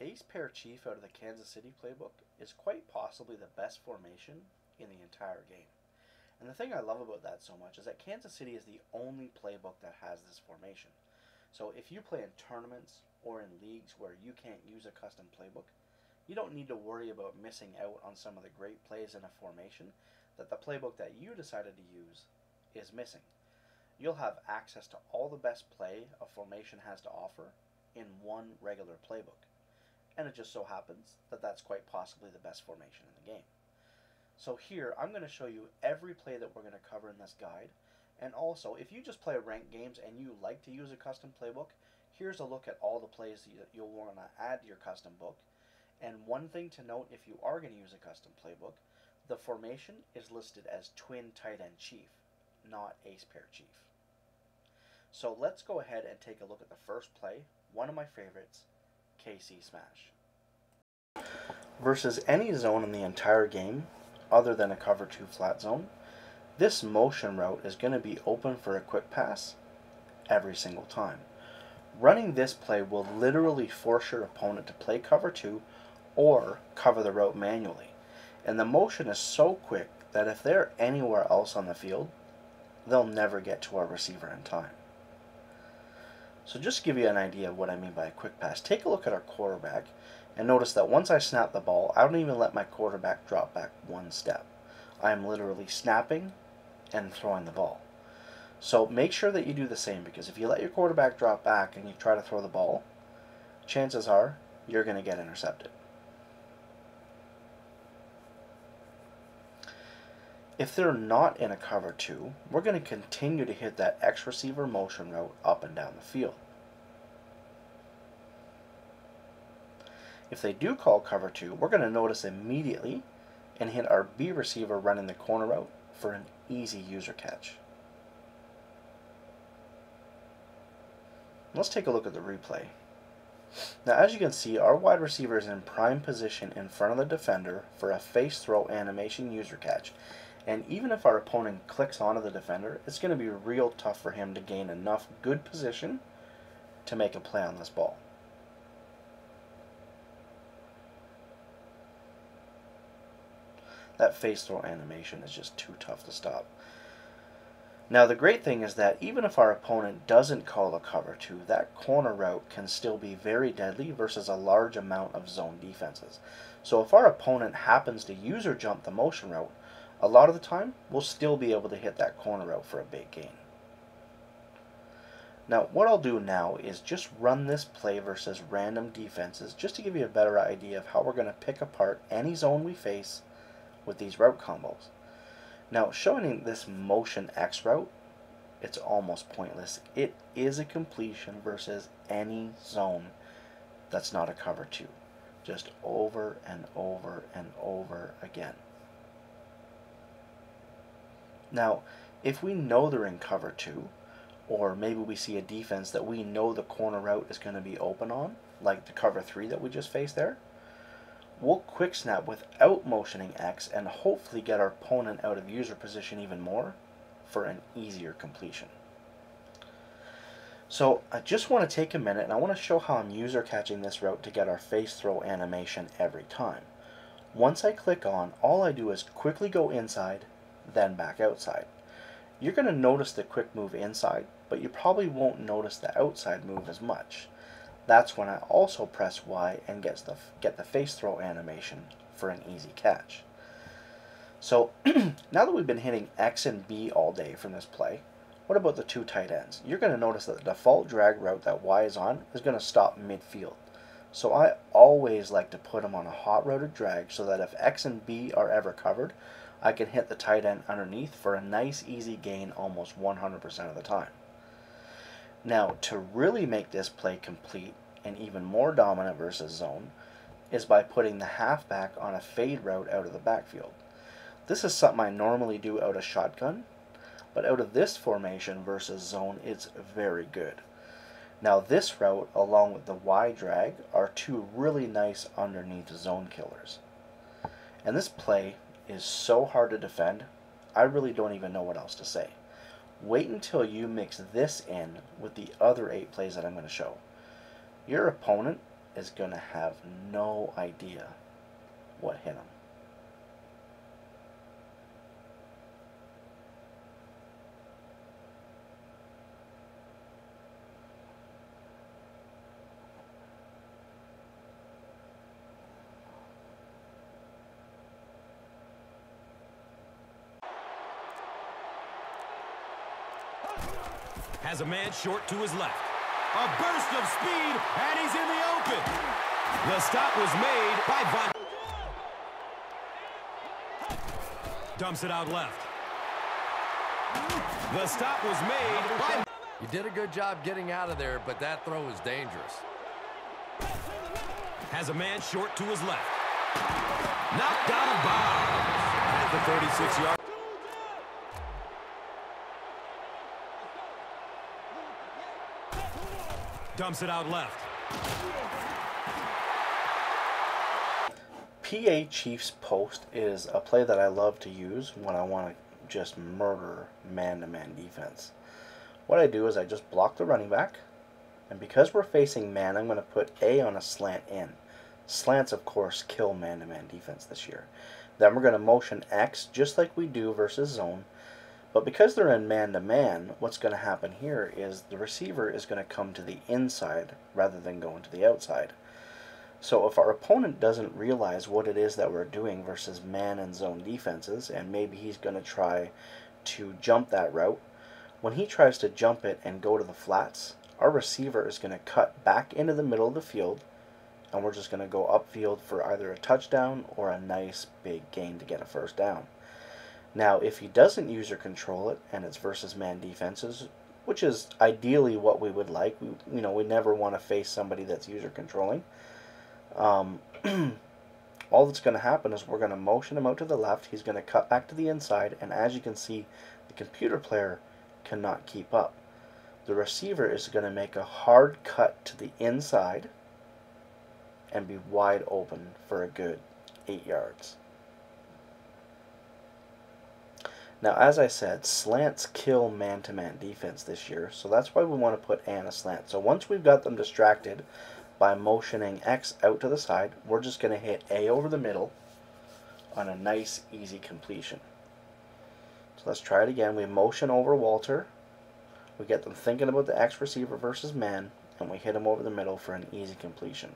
Ace pair chief out of the Kansas City playbook is quite possibly the best formation in the entire game. And the thing I love about that so much is that Kansas City is the only playbook that has this formation. So if you play in tournaments or in leagues where you can't use a custom playbook, you don't need to worry about missing out on some of the great plays in a formation that the playbook that you decided to use is missing. You'll have access to all the best play a formation has to offer in one regular playbook. And it just so happens that that's quite possibly the best formation in the game. So here, I'm going to show you every play that we're going to cover in this guide. And also, if you just play ranked games and you like to use a custom playbook, here's a look at all the plays that you'll want to add to your custom book. And one thing to note, if you are going to use a custom playbook, the formation is listed as twin tight end chief, not ace pair chief. So let's go ahead and take a look at the first play, one of my favorites, KC Smash. Versus any zone in the entire game, other than a cover 2 flat zone, this motion route is going to be open for a quick pass every single time. Running this play will literally force your opponent to play cover 2 or cover the route manually. And the motion is so quick that if they're anywhere else on the field, they'll never get to our receiver in time. So just to give you an idea of what I mean by a quick pass, take a look at our quarterback and notice that once I snap the ball, I don't even let my quarterback drop back one step. I am literally snapping and throwing the ball. So make sure that you do the same, because if you let your quarterback drop back and you try to throw the ball, chances are you're going to get intercepted. If they're not in a cover 2, we're going to continue to hit that X receiver motion route up and down the field. If they do call cover 2, we're going to notice immediately and hit our B receiver running the corner route for an easy user catch. Let's take a look at the replay. Now, as you can see, our wide receiver is in prime position in front of the defender for a face throw animation user catch. And even if our opponent clicks onto the defender, it's going to be real tough for him to gain enough good position to make a play on this ball. That face throw animation is just too tough to stop. Now the great thing is that even if our opponent doesn't call a cover 2, that corner route can still be very deadly versus a large amount of zone defenses. So if our opponent happens to user jump the motion route, a lot of the time we'll still be able to hit that corner route for a big gain. Now what I'll do now is just run this play versus random defenses just to give you a better idea of how we're going to pick apart any zone we face with these route combos. Now, showing this motion X route, it's almost pointless. It is a completion versus any zone that's not a cover 2. Just over and over and over again. Now, if we know they're in cover 2, or maybe we see a defense that we know the corner route is going to be open on, like the cover 3 that we just faced there, we'll quick snap without motioning X and hopefully get our opponent out of user position even more for an easier completion. So I just want to take a minute and I want to show how I'm user catching this route to get our face throw animation every time. Once I click on, all I do is quickly go inside, then back outside. You're going to notice the quick move inside, but you probably won't notice the outside move as much. That's when I also press Y and get the face throw animation for an easy catch. So now that we've been hitting X and B all day from this play, what about the two tight ends? You're going to notice that the default drag route that Y is on is going to stop midfield. So I always like to put them on a hot routed drag so that if X and B are ever covered, I can hit the tight end underneath for a nice easy gain almost 100% of the time. Now, to really make this play complete and even more dominant versus zone is by putting the halfback on a fade route out of the backfield. This is something I normally do out of shotgun, but out of this formation versus zone, it's very good. Now, this route, along with the Y drag, are two really nice underneath zone killers. And this play is so hard to defend, I really don't even know what else to say. Wait until you mix this in with the other 8 plays that I'm going to show. Your opponent is going to have no idea what hit him. Has a man short to his left. A burst of speed, and he's in the open. The stop was made by Von. Dumps it out left. The stop was made by... You did a good job getting out of there, but that throw is dangerous. Has a man short to his left. Knocked out of bounds at the 36-yard. Dumps it out left. PA Chiefs post is a play that I love to use when I want to just murder man-to-man defense. What I do is I just block the running back, and because we're facing man, I'm going to put A on a slant in. Slants, of course, kill man-to-man defense this year. Then we're going to motion X just like we do versus zone. But because they're in man-to-man, what's going to happen here is the receiver is going to come to the inside rather than going to the outside. So if our opponent doesn't realize what it is that we're doing versus man and zone defenses, and maybe he's going to try to jump that route, when he tries to jump it and go to the flats, our receiver is going to cut back into the middle of the field, and we're just going to go upfield for either a touchdown or a nice big gain to get a first down. Now, if he doesn't user control it and it's versus man defenses, which is ideally what we would like, we never want to face somebody that's user controlling. All that's going to happen is we're going to motion him out to the left. He's going to cut back to the inside, and as you can see, the computer player cannot keep up. The receiver is going to make a hard cut to the inside and be wide open for a good 8 yards. Now, as I said, slants kill man-to-man defense this year, so that's why we want to put A on a slant. So once we've got them distracted by motioning X out to the side, we're just going to hit A over the middle on a nice, easy completion. So let's try it again. We motion over Walter. We get them thinking about the X receiver versus man, and we hit him over the middle for an easy completion.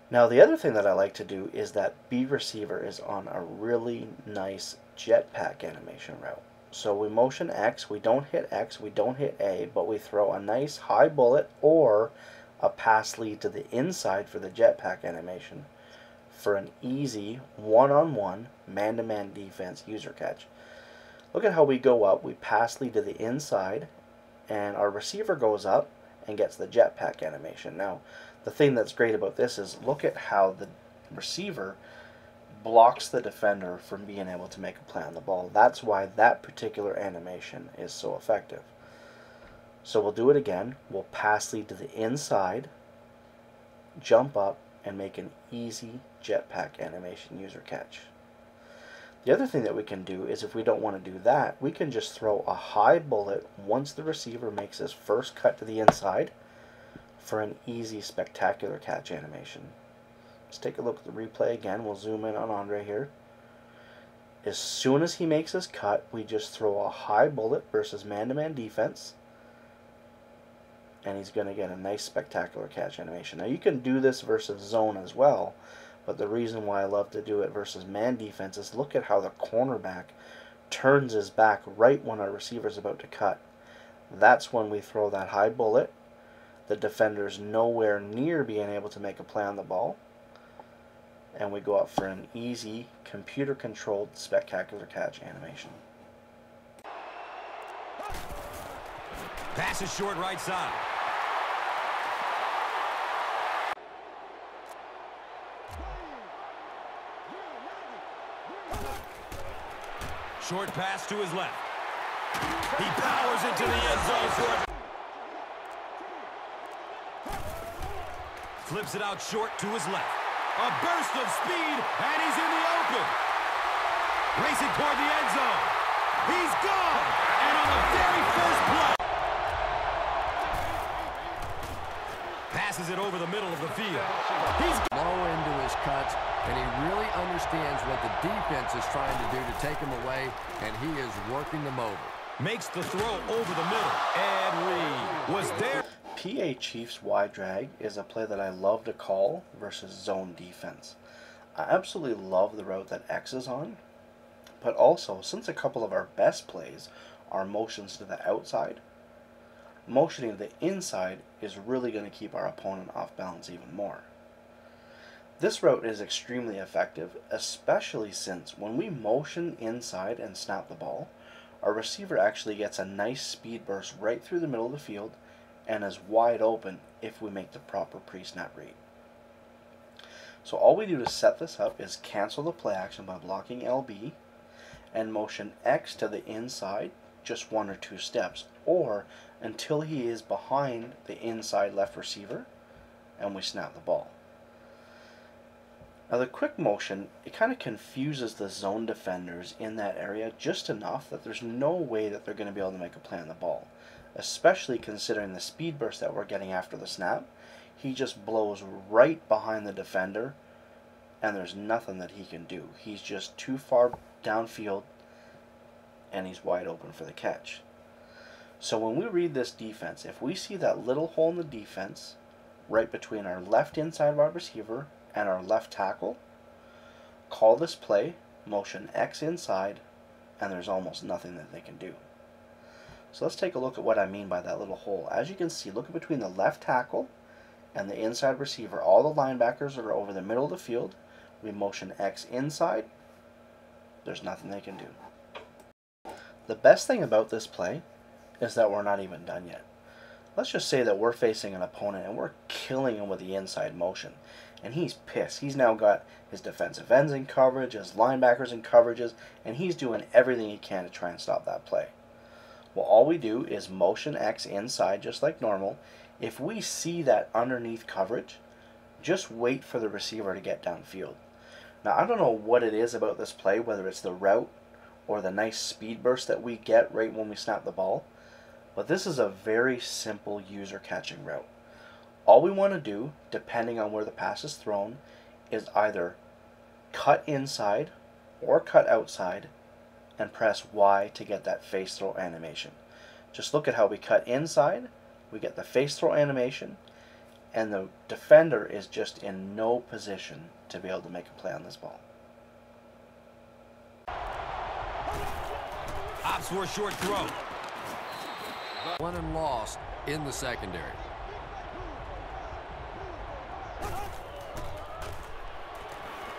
Now, the other thing that I like to do is that B receiver is on a really nice jetpack animation route. So we motion X, we don't hit X, we don't hit A, but we throw a nice high bullet or a pass lead to the inside for the jetpack animation for an easy one-on-one man-to-man defense user catch. Look at how we go up, we pass lead to the inside, and our receiver goes up and gets the jetpack animation. Now, the thing that's great about this is look at how the receiver blocks the defender from being able to make a play on the ball. That's why that particular animation is so effective. So we'll do it again. We'll pass lead to the inside, jump up, and make an easy jetpack animation user catch. The other thing that we can do is if we don't want to do that, we can just throw a high bullet once the receiver makes his first cut to the inside for an easy, spectacular catch animation. Let's take a look at the replay again. We'll zoom in on Andre here. As soon as he makes his cut, we just throw a high bullet versus man-to-man defense, and he's going to get a nice, spectacular catch animation. Now, you can do this versus zone as well, but the reason why I love to do it versus man defense is look at how the cornerback turns his back right when our receiver's about to cut. That's when we throw that high bullet. The defender's nowhere near being able to make a play on the ball, and we go up for an easy, computer-controlled, spectacular catch animation. Pass is short right side. Short pass to his left. He powers into the end zone for it. Flips it out short to his left. A burst of speed, and he's in the open. Racing toward the end zone. He's gone. And on the very first play. Pass Passes it over the middle of the field. He's Low into his cuts, and he really understands what the defense is trying to do to take him away, and he is working them over. makes the throw over the middle. Ed Reed was there. PA Chiefs wide drag is a play that I love to call versus zone defense. I absolutely love the route that X is on, but also since a couple of our best plays are motions to the outside, motioning to the inside is really going to keep our opponent off balance even more. This route is extremely effective, especially since when we motion inside and snap the ball, our receiver actually gets a nice speed burst right through the middle of the field and is wide open if we make the proper pre-snap read. So all we do to set this up is cancel the play action by blocking LB and motion X to the inside just 1 or 2 steps, or until he is behind the inside left receiver and we snap the ball. Now the quick motion, it kind of confuses the zone defenders in that area just enough that there's no way that they're going to be able to make a play on the ball, especially considering the speed burst that we're getting after the snap. He just blows right behind the defender and there's nothing that he can do. He's just too far downfield and he's wide open for the catch. So when we read this defense, if we see that little hole in the defense right between our left inside wide receiver and our left tackle, call this play, motion X inside, and there's almost nothing that they can do. So let's take a look at what I mean by that little hole. As you can see, look at between the left tackle and the inside receiver. All the linebackers are over the middle of the field. We motion X inside, there's nothing they can do. The best thing about this play is that we're not even done yet. Let's just say that we're facing an opponent and we're killing him with the inside motion. And he's pissed. He's now got his defensive ends in coverage, his linebackers in coverages, and he's doing everything he can to try and stop that play. Well, all we do is motion X inside just like normal. If we see that underneath coverage, just wait for the receiver to get downfield. Now, I don't know what it is about this play, whether it's the route or the nice speed burst that we get right when we snap the ball, but this is a very simple user catching route. All we want to do, depending on where the pass is thrown, is either cut inside or cut outside and press Y to get that face throw animation. Just look at how we cut inside, we get the face throw animation, and the defender is just in no position to be able to make a play on this ball. Opts for a short throw. Won and lost in the secondary.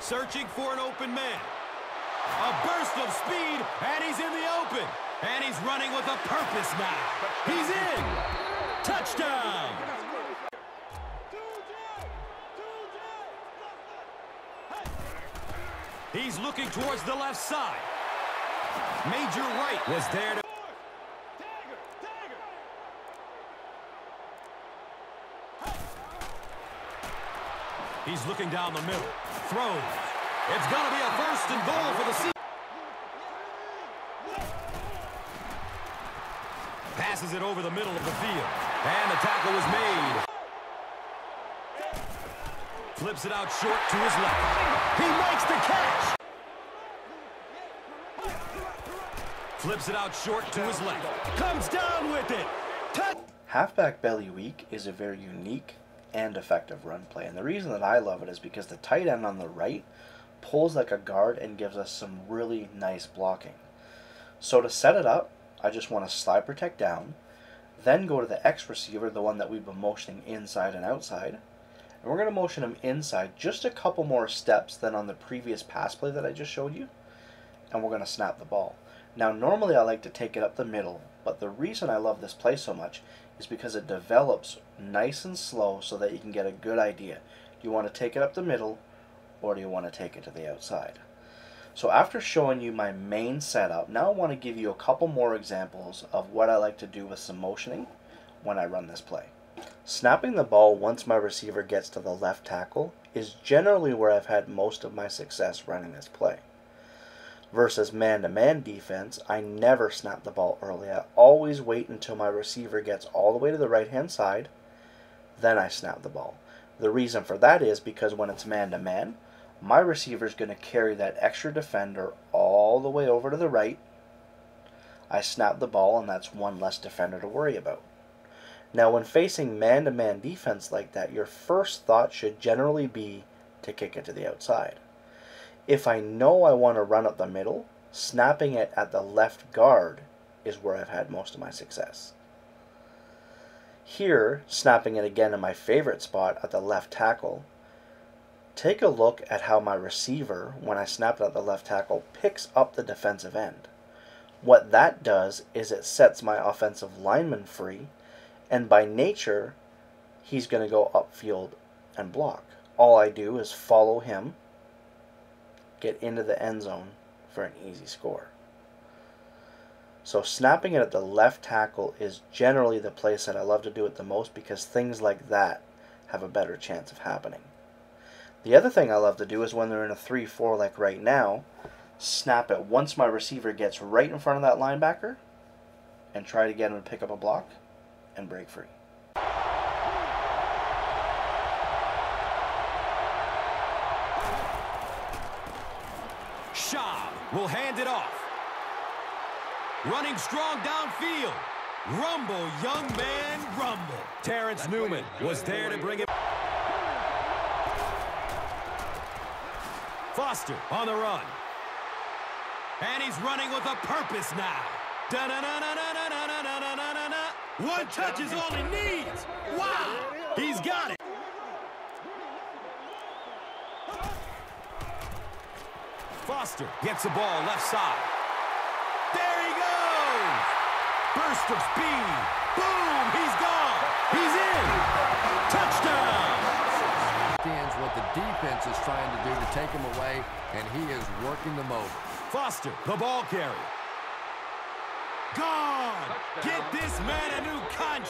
Searching for an open man. A burst of speed, and he's in the open. And he's running with a purpose now. He's in. Touchdown. He's looking towards the left side. Major right was there to... He's looking down the middle. Throws. It's going to be a first and goal for the season. Passes it over the middle of the field. And the tackle was made. Flips it out short to his left. He makes the catch. Flips it out short to his left. Comes down with it. Halfback belly weak is a very unique and effective run play, and the reason that I love it is because the tight end on the right pulls like a guard and gives us some really nice blocking. So to set it up, I just want to slide protect down, then go to the X receiver, the one that we've been motioning inside and outside, and we're going to motion him inside just a couple more steps than on the previous pass play that I just showed you, and we're going to snap the ball. Now normally I like to take it up the middle, but the reason I love this play so much is because it develops nice and slow so that you can get a good idea. Do you want to take it up the middle or do you want to take it to the outside? So after showing you my main setup, now I want to give you a couple more examples of what I like to do with some motioning when I run this play. Snapping the ball once my receiver gets to the left tackle is generally where I've had most of my success running this play. Versus man-to-man defense, I never snap the ball early. I always wait until my receiver gets all the way to the right-hand side, then I snap the ball. The reason for that is because when it's man-to-man, my receiver is going to carry that extra defender all the way over to the right. I snap the ball, and that's one less defender to worry about. Now, when facing man-to-man defense like that, your first thought should generally be to kick it to the outside. If I know I want to run up the middle, snapping it at the left guard is where I've had most of my success. Here, snapping it again in my favorite spot at the left tackle, take a look at how my receiver, when I snap it at the left tackle, picks up the defensive end. What that does is it sets my offensive lineman free, and by nature, he's going to go upfield and block. All I do is follow him, get into the end zone for an easy score. So snapping it at the left tackle is generally the place that I love to do it the most, because things like that have a better chance of happening. The other thing I love to do is when they're in a 3-4 like right now, snap it once my receiver gets right in front of that linebacker and try to get him to pick up a block and break free. Schaub will hand it off. Running strong downfield. Rumble, young man, rumble. Terrence Newman was there to bring it. Foster on the run. And he's running with a purpose now. Da-da-da-da-da-da-da-da-da-da-da. One touch is all he needs. Wow! He's got it. Foster gets the ball left side. There he goes! Burst of speed. Boom! He's gone. He's in. Touchdown! Understands what the defense is trying to do to take him away, and he is working them over. Foster, the ball carrier. Gone! Get this man a new contract.